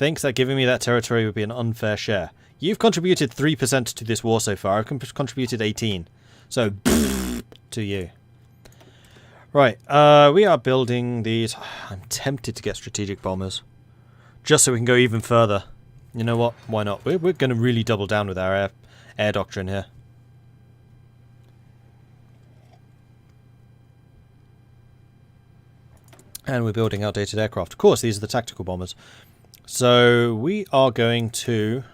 think that giving me that territory would be an unfair share. You've contributed 3% to this war so far. I've contributed 18. So, to you. Right, we are building these. I'm tempted to get strategic bombers. Just so we can go even further. You know what? Why not? We're going to really double down with our air doctrine here. And we're building outdated aircraft. Of course, these are the tactical bombers. So we are going to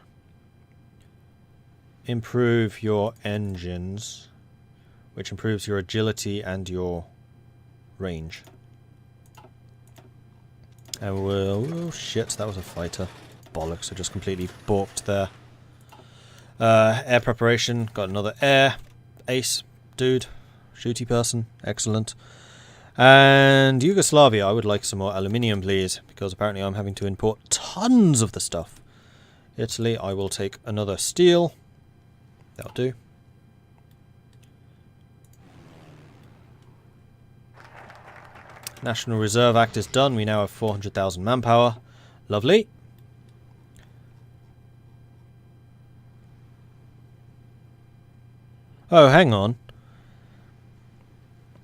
improve your engines, which improves your agility and your range. And we'll... Oh shit, that was a fighter. Bollocks, I just completely balked there. Air preparation, got another air ace dude, shooty person, excellent. And Yugoslavia, I would like some more aluminium, please, because apparently I'm having to import tons of the stuff. Italy, I will take another steel. That'll do. National Reserve Act is done. We now have 400,000 manpower. Lovely. Oh, hang on.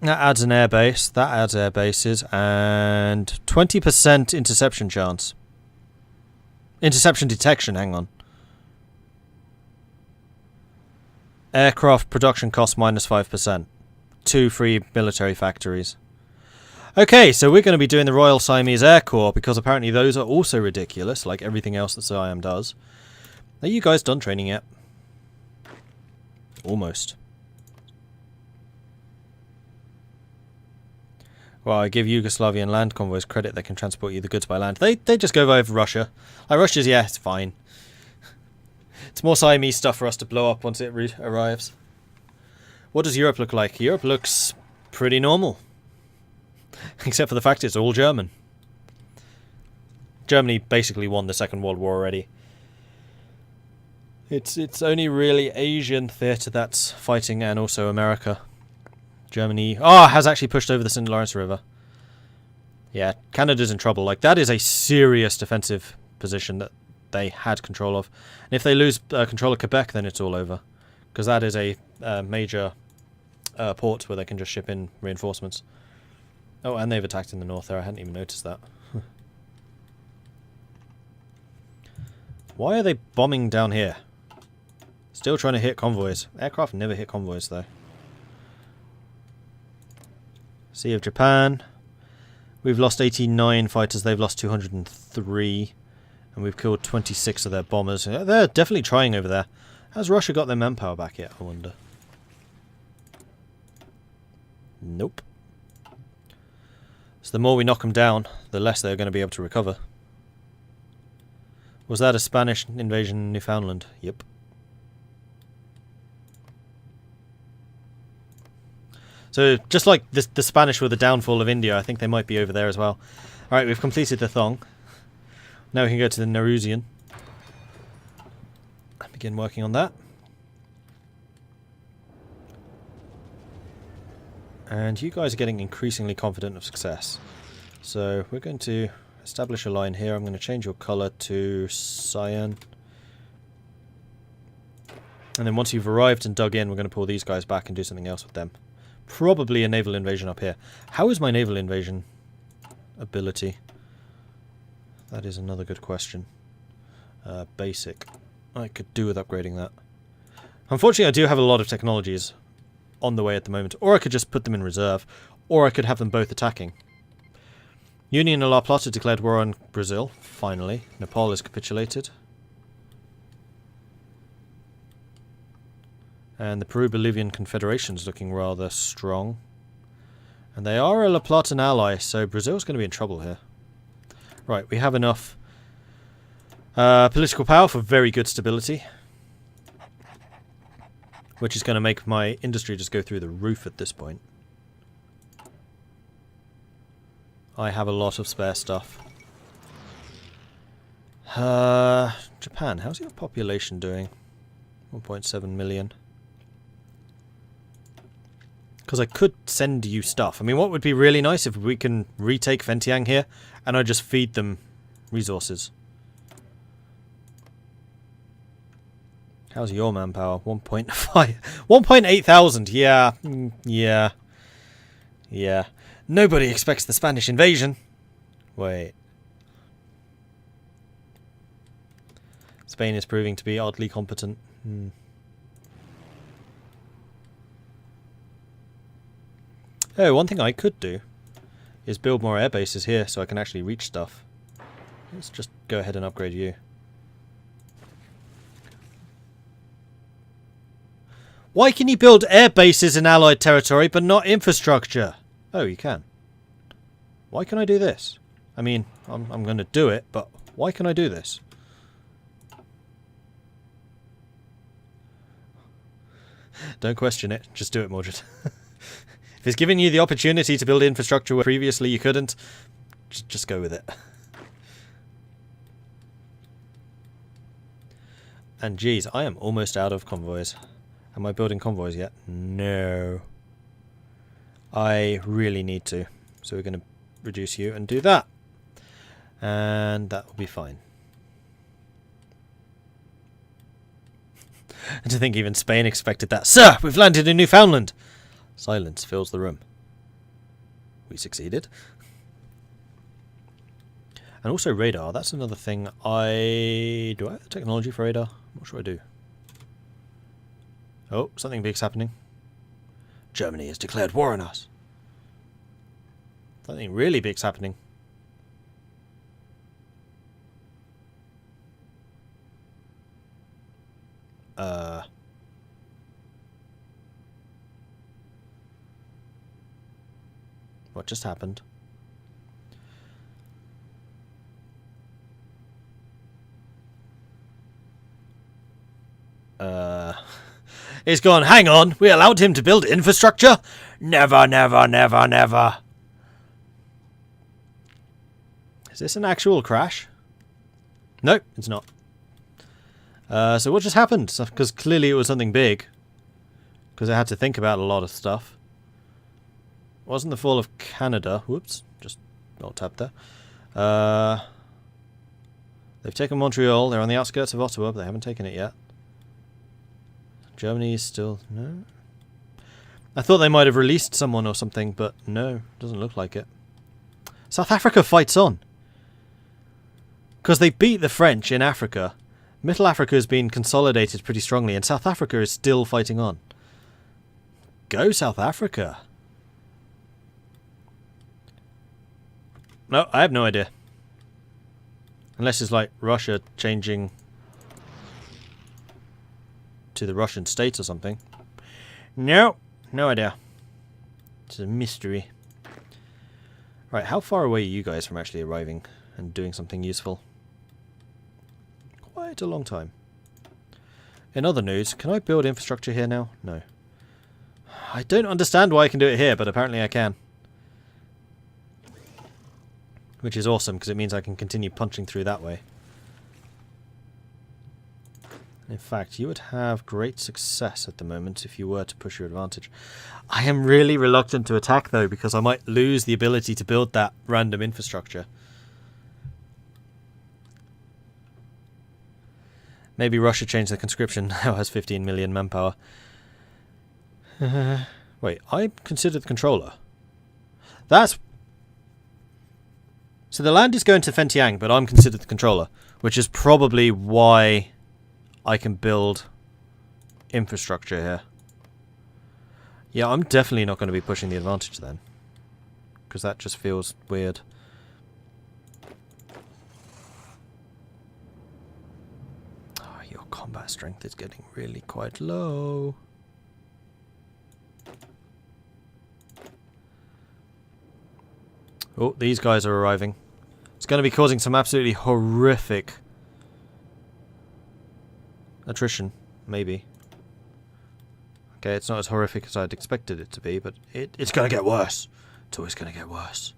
That adds an airbase. That adds air bases. And 20% interception chance. Interception detection, hang on. Aircraft production cost minus 5%. 2 free military factories. Okay, so we're going to be doing the Royal Siamese Air Corps, because apparently those are also ridiculous, like everything else that Siam does. Are you guys done training yet? Almost. Well, I give Yugoslavian land convoys credit, they can transport you the goods by land. They just go over Russia. Like, Russia's, yeah, it's fine. It's more Siamese stuff for us to blow up once it arrives. What does Europe look like? Europe looks pretty normal. Except for the fact it's all German. Germany basically won the Second World War already. It's only really Asian theatre that's fighting, and also America. Germany has actually pushed over the St. Lawrence River. Yeah, Canada's in trouble. Like, that is a serious defensive position that they had control of. And if they lose control of Quebec, then it's all over. Because that is a major port where they can just ship in reinforcements. Oh, and they've attacked in the north there. I hadn't even noticed that. Why are they bombing down here? Still trying to hit convoys. Aircraft never hit convoys, though. Sea of Japan. We've lost 89 fighters. They've lost 203. And we've killed 26 of their bombers. They're definitely trying over there. Has Russia got their manpower back yet, I wonder? Nope. So the more we knock them down, the less they're going to be able to recover. Was that a Spanish invasion in Newfoundland? Yep. So just like the Spanish were the downfall of India, I think they might be over there as well. Alright, we've completed the Thong. Now we can go to the Narusian. Begin working on that. And you guys are getting increasingly confident of success. So we're going to establish a line here. I'm going to change your colour to cyan. And then once you've arrived and dug in, we're going to pull these guys back and do something else with them. Probably a naval invasion up here. How is my naval invasion ability? That is another good question. Basic. I could do with upgrading that. Unfortunately, I do have a lot of technologies on the way at the moment. Or I could just put them in reserve. Or I could have them both attacking. Union and La Plata declared war on Brazil. Finally. Nepal has capitulated. And the Peru-Bolivian Confederation is looking rather strong. And they are a La Platan ally, so Brazil's going to be in trouble here. Right, we have enough political power for very good stability. Which is going to make my industry just go through the roof at this point. I have a lot of spare stuff. Japan, how's your population doing? 1.7 million. Because I could send you stuff. I mean, what would be really nice if we can retake Ventiang here, and I just feed them resources. How's your manpower? 1.5... 1.8 thousand! Yeah. Yeah. Yeah. Nobody expects the Spanish invasion. Wait. Spain is proving to be oddly competent. Oh, one thing I could do is build more air bases here so I can actually reach stuff. Let's just go ahead and upgrade you. Why can you build air bases in Allied territory but not infrastructure? Oh, you can. Why can I do this? I mean, I'm going to do it, but why can I do this? Don't question it. Just do it, Mordred. If it's giving you the opportunity to build infrastructure where previously you couldn't, just go with it. And geez, I am almost out of convoys. Am I building convoys yet? No. I really need to. So we're going to reduce you and do that. And that will be fine. And to think even Spain expected that. Sir, we've landed in Newfoundland! Silence fills the room. We succeeded. And also radar. That's another thing. Do I have the technology for radar? I'm not sure I do. Oh, something big's happening. Germany has declared war on us. Something really big's happening. What just happened? He's gone, hang on, we allowed him to build infrastructure? Never, never, never, never. Is this an actual crash? Nope, it's not. So what just happened? Because clearly it was something big. Because I had to think about a lot of stuff. It wasn't the fall of Canada. Whoops, just not tapped there. They've taken Montreal. They're on the outskirts of Ottawa, but they haven't taken it yet. Germany is still... no? I thought they might have released someone or something, but no, doesn't look like it. South Africa fights on. Because they beat the French in Africa. Middle Africa has been consolidated pretty strongly, and South Africa is still fighting on. Go South Africa! No, I have no idea. Unless it's like Russia changing to the Russian state or something. No, no idea. It's a mystery. Right, how far away are you guys from actually arriving and doing something useful? Quite a long time. In other news, can I build infrastructure here now? No. I don't understand why I can do it here, but apparently I can. Which is awesome, because it means I can continue punching through that way. In fact, you would have great success at the moment if you were to push your advantage. I am really reluctant to attack, though, because I might lose the ability to build that random infrastructure. Maybe Russia changed the conscription, now has 15 million manpower. Wait, I'm considered the controller. That's... So the land is going to Fentiang, but I'm considered the controller, which is probably why I can build infrastructure here. Yeah, I'm definitely not going to be pushing the advantage then, because that just feels weird. Oh, your combat strength is getting really quite low. Oh, these guys are arriving. It's going to be causing some absolutely horrific attrition, maybe. Okay, it's not as horrific as I'd expected it to be, but it's going to get worse. It's always going to get worse.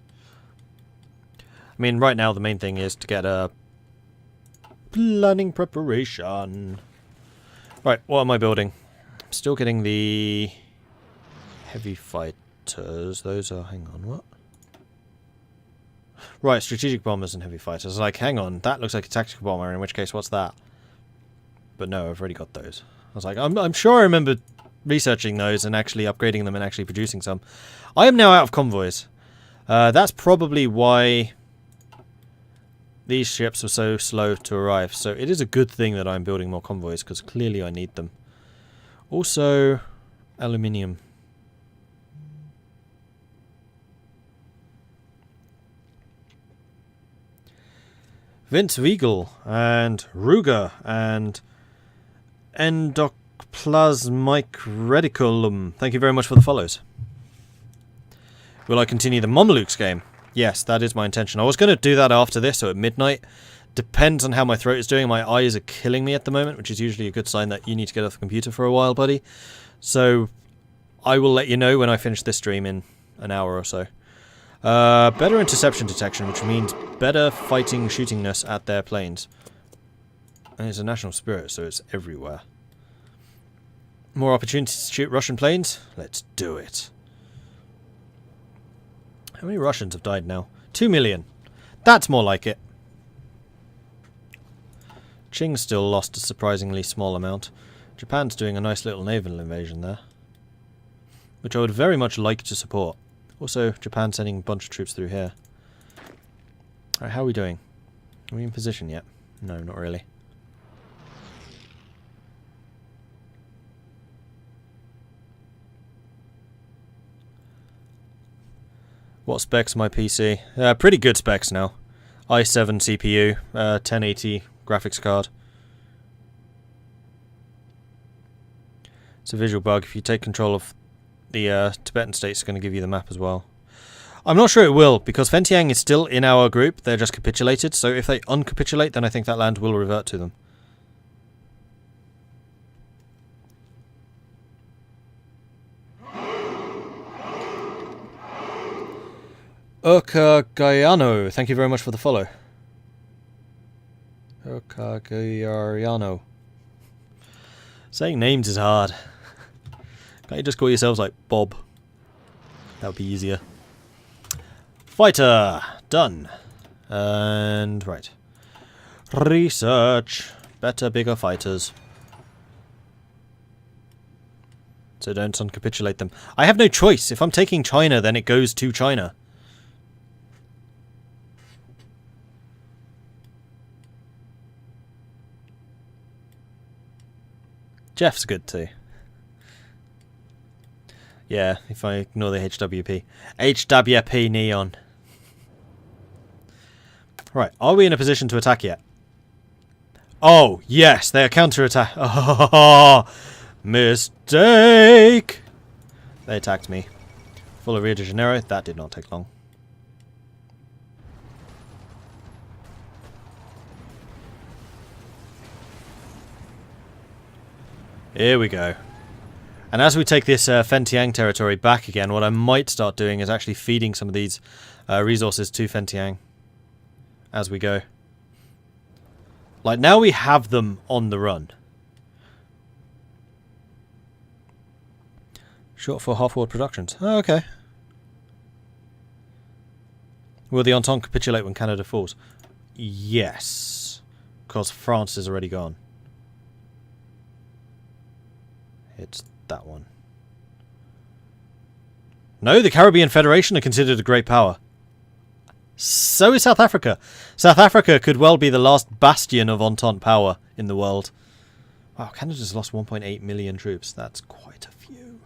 I mean, right now the main thing is to get a planning preparation. Right, what am I building? I'm still getting the heavy fighters. Those are... hang on, what? Right, strategic bombers and heavy fighters. Like, hang on, that looks like a tactical bomber, in which case, what's that? But no, I've already got those. I was like, I'm sure I remember researching those and actually upgrading them and actually producing some. I am now out of convoys. That's probably why these ships were so slow to arrive. So it is a good thing that I'm building more convoys, because clearly I need them. Also, aluminium. Vince Weigel and Ruger and Endoplasmic Reticulum. Thank you very much for the follows. Will I continue the Mamelukes game? Yes, that is my intention. I was going to do that after this, so at midnight. Depends on how my throat is doing. My eyes are killing me at the moment, which is usually a good sign that you need to get off the computer for a while, buddy. So, I will let you know when I finish this stream in an hour or so. Better interception detection, which means better fighting shootingness at their planes. And it's a national spirit, so it's everywhere. More opportunities to shoot Russian planes? Let's do it. How many Russians have died now? 2 million. That's more like it. Qing's still lost a surprisingly small amount. Japan's doing a nice little naval invasion there, which I would very much like to support. Also, Japan sending a bunch of troops through here. Alright, how are we doing? Are we in position yet? No, not really. What specs my PC? Pretty good specs now. i7 CPU, 1080 graphics card. It's a visual bug. If you take control of the Tibetan state, it's going to give you the map as well. I'm not sure it will, because Fentiang is still in our group. They're just capitulated, so if they uncapitulate, then I think that land will revert to them. Urkagayano, thank you very much for the follow. Urkagayano. Saying names is hard. Can't you just call yourselves like Bob? That would be easier. Fighter! Done. And right. Research. Better, bigger fighters. So don't uncapitulate them. I have no choice. If I'm taking China, then it goes to China. Jeff's good too. Yeah, if I ignore the HWP. HWP Neon. Right, are we in a position to attack yet? Oh, yes, they are counter-attack. Oh, mistake! They attacked me. Full of Rio de Janeiro, that did not take long. Here we go. And as we take this Fentiang territory back again, what I might start doing is actually feeding some of these resources to Fentiang as we go. Like, now we have them on the run. Short for half-world productions. Oh, okay. Will the Entente capitulate when Canada falls? Yes. Because France is already gone. It's that one. No, the Caribbean Federation are considered a great power. So is South Africa. South Africa could well be the last bastion of Entente power in the world. Wow, Canada's lost 1.8 million troops. That's quite a few.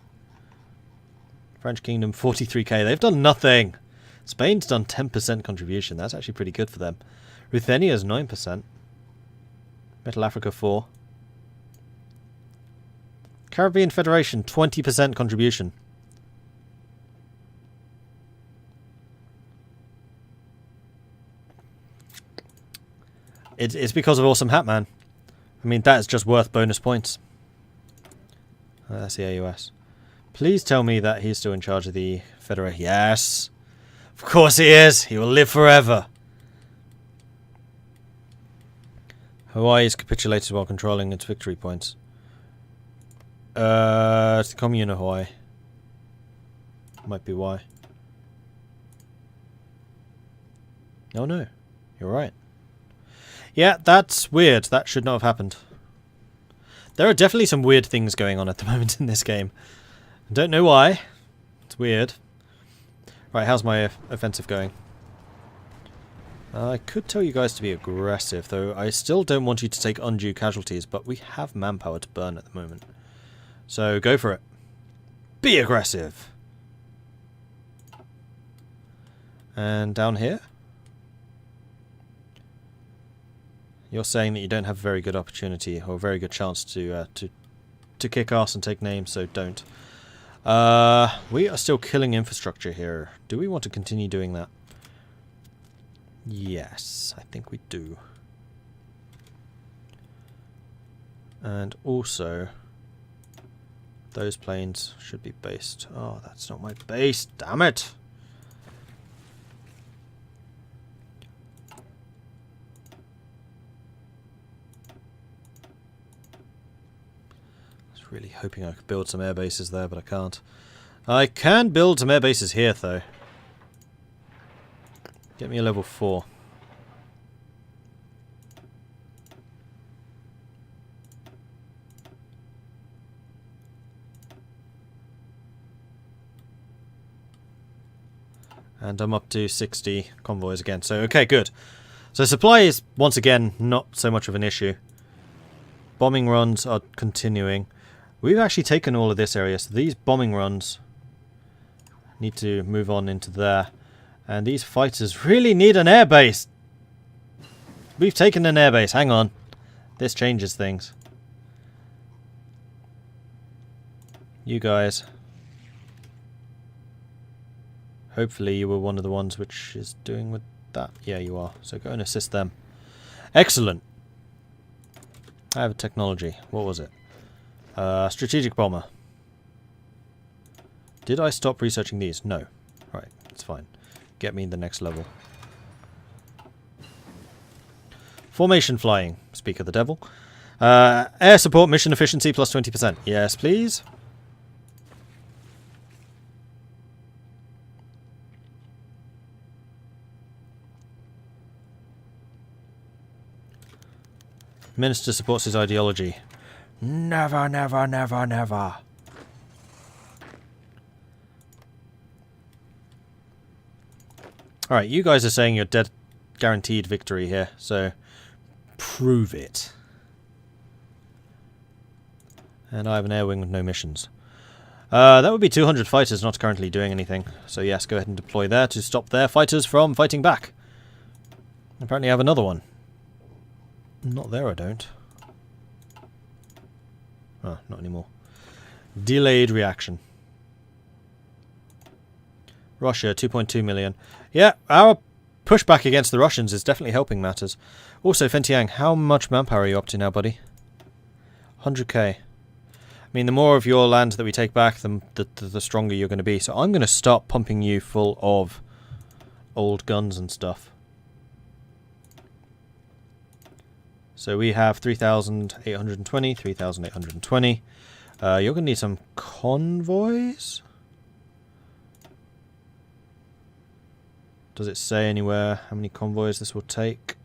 French Kingdom, 43k. They've done nothing. Spain's done 10% contribution. That's actually pretty good for them. Ruthenia's 9%. Middle Africa, 4%. Caribbean Federation, 20% contribution. It's because of Awesome Hat Man. I mean, that is just worth bonus points. That's the AUS. Please tell me that he's still in charge of the Federation. Yes! Of course he is! He will live forever! Hawaii is capitulated while controlling its victory points. It's the Commune of Hawaii. Might be why. Oh no, you're right. Yeah, that's weird. That should not have happened. There are definitely some weird things going on at the moment in this game. I don't know why. It's weird. Right, how's my offensive going? I could tell you guys to be aggressive, though I still don't want you to take undue casualties, but we have manpower to burn at the moment. So go for it. Be aggressive! And down here? You're saying that you don't have a very good opportunity or a very good chance to kick ass and take names, so don't. We are still killing infrastructure here. Do we want to continue doing that? Yes, I think we do. And also, those planes should be based. Oh, that's not my base. Damn it! I was really hoping I could build some air bases there, but I can't. I can build some air bases here, though. Get me a level 4. And I'm up to 60 convoys again. So, okay, good. So supply is, once again, not so much of an issue. Bombing runs are continuing. We've actually taken all of this area, so these bombing runs need to move on into there. And these fighters really need an airbase. We've taken an airbase. Hang on. This changes things. You guys. Hopefully you were one of the ones which is doing with that. Yeah, you are. So go and assist them. Excellent. I have a technology. What was it? Strategic bomber. Did I stop researching these? No. Right, it's fine. Get me the next level. Formation flying. Speak of the devil. Air support mission efficiency plus 20%. Yes, please. Minister supports his ideology. Never, never, never, never. Alright, you guys are saying you're dead guaranteed victory here, so prove it. And I have an air wing with no missions. That would be 200 fighters not currently doing anything. So yes, go ahead and deploy there to stop their fighters from fighting back. Apparently I have another one. Not there, I don't. Oh, not anymore. Delayed reaction. Russia, 2.2 million. Yeah, our pushback against the Russians is definitely helping matters. Also, Fentiang, how much manpower are you up to now, buddy? 100k. I mean, the more of your land that we take back, the stronger you're going to be. So I'm going to start pumping you full of old guns and stuff. So we have 3,820, 3,820. You're going to need some convoys? Does it say anywhere how many convoys this will take?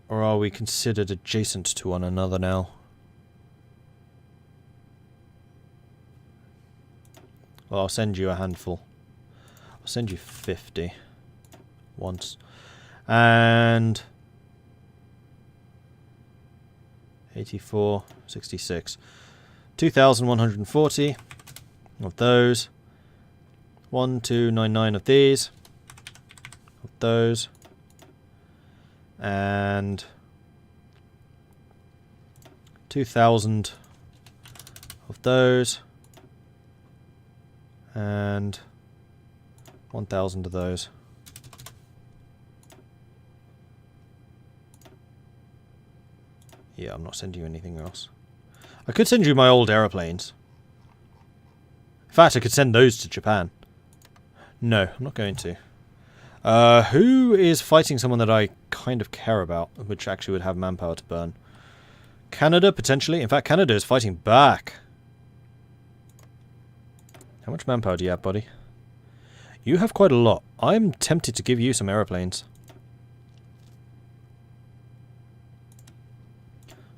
Or are we considered adjacent to one another now? Well, I'll send you a handful. I'll send you 50 once. And 84, 66. 2,140 of those. 1299 of these. Of those. And 2,000 of those. And 1,000 of those. Yeah, I'm not sending you anything else. I could send you my old aeroplanes. In fact, I could send those to Japan. No, I'm not going to. Who is fighting someone that I kind of care about, which actually would have manpower to burn? Canada, potentially. In fact, Canada is fighting back. How much manpower do you have, buddy? You have quite a lot. I'm tempted to give you some aeroplanes.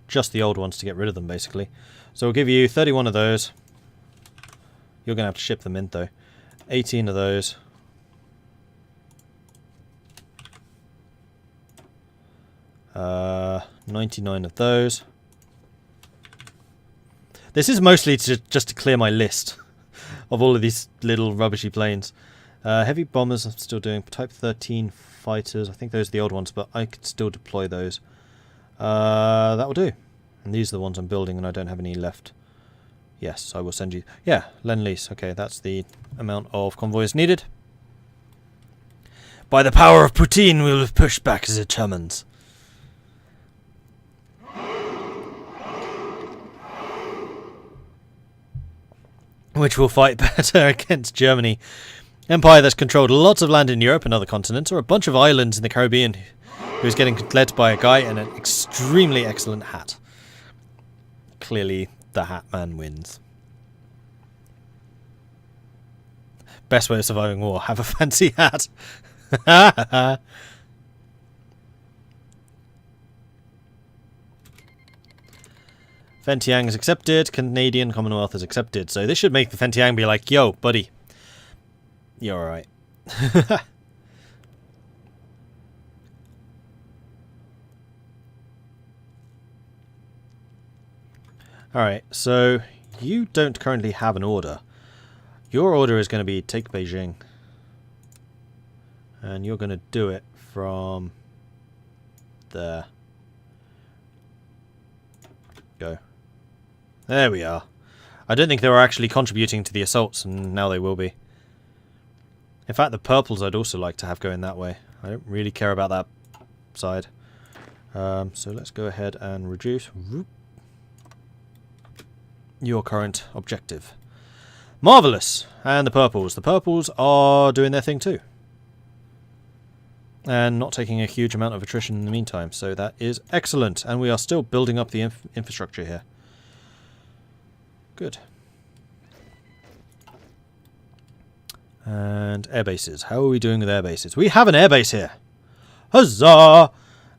just the old ones to get rid of them, basically. So we'll give you 31 of those. You're going to have to ship them in, though. 18 of those. Uh, 99 of those. This is mostly just to clear my list of all of these little rubbishy planes. Heavy bombers I'm still doing. Type 13 fighters. I think those are the old ones, but I could still deploy those. That will do. And these are the ones I'm building, and I don't have any left. Yes, I will send you... Yeah, Lend-lease. Okay, that's the amount of convoys needed. By the power of Putin, we will push back the Germans. Which will fight better against Germany. Empire that's controlled lots of land in Europe and other continents, or a bunch of islands in the Caribbean, who's getting led by a guy in an extremely excellent hat. Clearly, the hat man wins. Best way of surviving war, have a fancy hat. Fentiang is accepted, Canadian Commonwealth is accepted. So this should make the Fentiang be like, yo, buddy, you're alright. Alright, so you don't currently have an order. Your order is going to be take Beijing. And you're going to do it from there. Go. There we are. I don't think they were actually contributing to the assaults, and now they will be. In fact, the purples I'd also like to have going that way. I don't really care about that side. So let's go ahead and reduce your current objective. Marvellous! And the purples. The purples are doing their thing too. And not taking a huge amount of attrition in the meantime. So that is excellent. And we are still building up the infrastructure here. Good. And air bases. How are we doing with air bases? We have an air base here! Huzzah!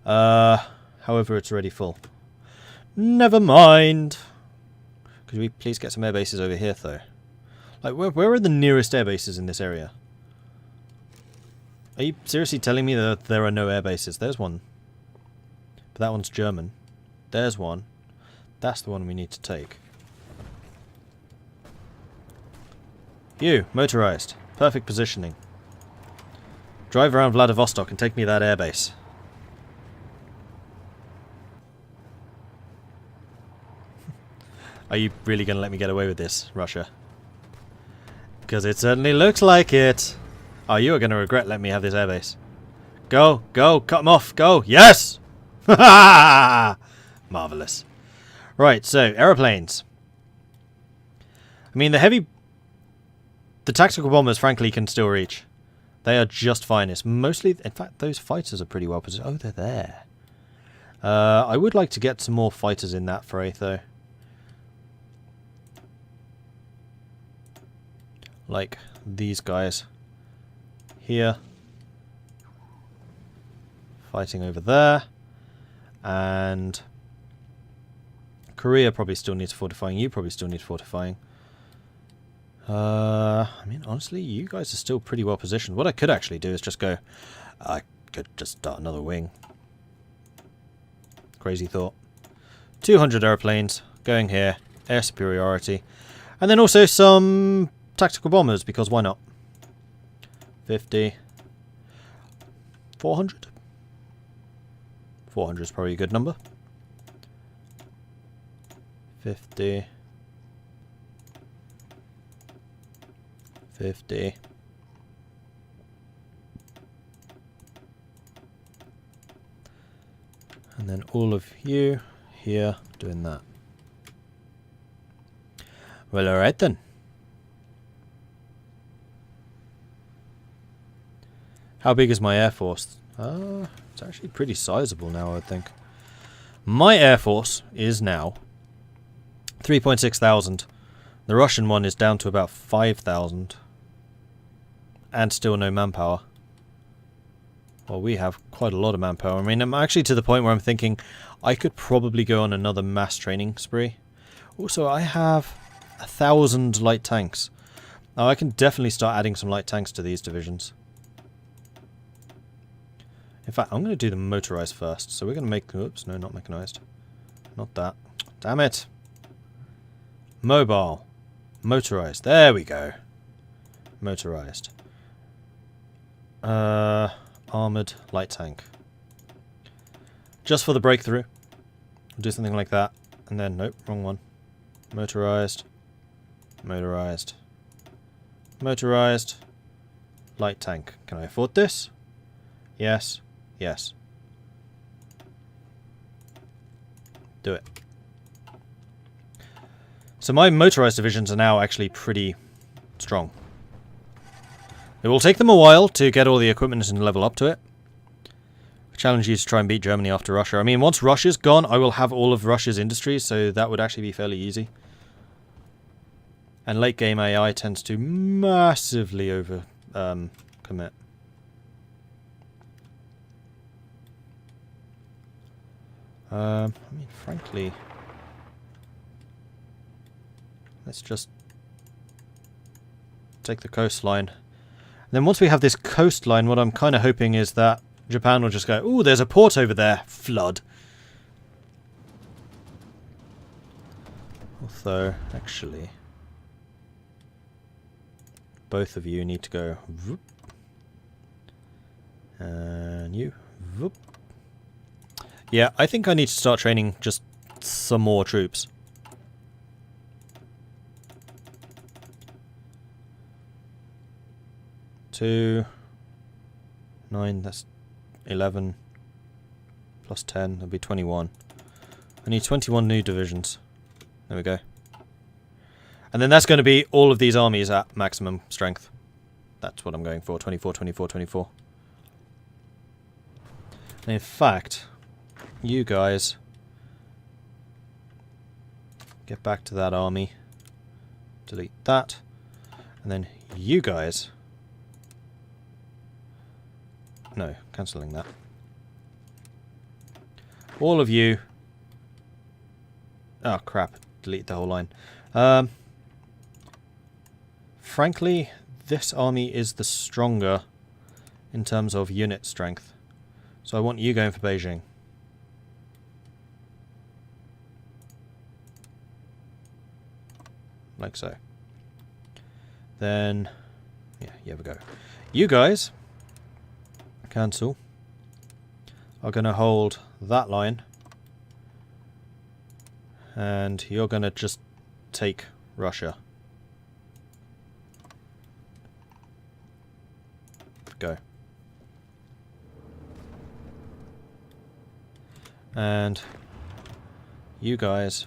However, it's already full. Never mind. Could we please get some air bases over here, though? Like, where are the nearest air bases in this area? Are you seriously telling me that there are no air bases? There's one. But that one's German. There's one. That's the one we need to take. You, motorized. Perfect positioning. Drive around Vladivostok and take me that airbase. Are you really going to let me get away with this, Russia? Because it certainly looks like it. Oh, you are going to regret letting me have this airbase. Go, go, cut them off, go. Yes! Marvellous. Right, so, aeroplanes. I mean, the tactical bombers, frankly, can still reach. They are just fine. It's mostly... In fact, those fighters are pretty well positioned. Oh, they're there. I would like to get some more fighters in that fray, though. Like these guys here. Fighting over there. And Korea probably still needs fortifying. You probably still need fortifying. I mean, honestly, you guys are still pretty well positioned. What I could actually do is just go... I could just start another wing. Crazy thought. 200 airplanes going here. Air superiority. And then also some tactical bombers, because why not? 50. 400? 400 is probably a good number. 50. 50. And then all of you here doing that. Well, alright then. How big is my air force? It's actually pretty sizable now, I think. My air force is now 3.6 thousand. The Russian one is down to about 5,000. And still no manpower. Well, we have quite a lot of manpower. I mean, I'm actually to the point where I'm thinking I could probably go on another mass training spree. Also, I have 1,000 light tanks. Now, I can definitely start adding some light tanks to these divisions. In fact, I'm going to do the motorized first. So we're going to make... Oops, no, not mechanized. Not that. Damn it. Mobile. Motorized. There we go. Motorized. Armored light tank. Just for the breakthrough. We'll do something like that. And then, nope, wrong one. Motorized. Motorized. Motorized. Light tank. Can I afford this? Yes. Yes. Do it. So my motorized divisions are now actually pretty strong. It will take them a while to get all the equipment and level up to it. I challenge you to try and beat Germany after Russia. I mean, once Russia's gone, I will have all of Russia's industries, so that would actually be fairly easy. And late game AI tends to massively over commit. I mean, frankly, let's just take the coastline. And then once we have this coastline, what I'm kind of hoping is that Japan will just go, ooh, there's a port over there, flood. Although, actually, both of you need to go, whoop, and you, whoop. Yeah, I think I need to start training just some more troops. Two, 9, that's 11, plus 10, that'll be 21. I need 21 new divisions. There we go. And then that's going to be all of these armies at maximum strength. That's what I'm going for, 24, 24, 24. And in fact, you guys get back to that army. Delete that. And then you guys... No, cancelling that. All of you... Oh, crap. Delete the whole line. Frankly, this army is the stronger in terms of unit strength. So I want you going for Beijing. Like so. Then... Yeah, here we go. You guys... Cancel. Are going to hold that line. And you're going to just take Russia. Go. And you guys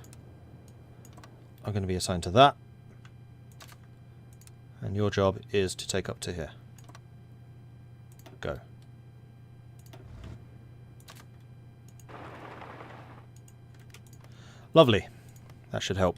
are going to be assigned to that. And your job is to take up to here. Go. Lovely. That should help.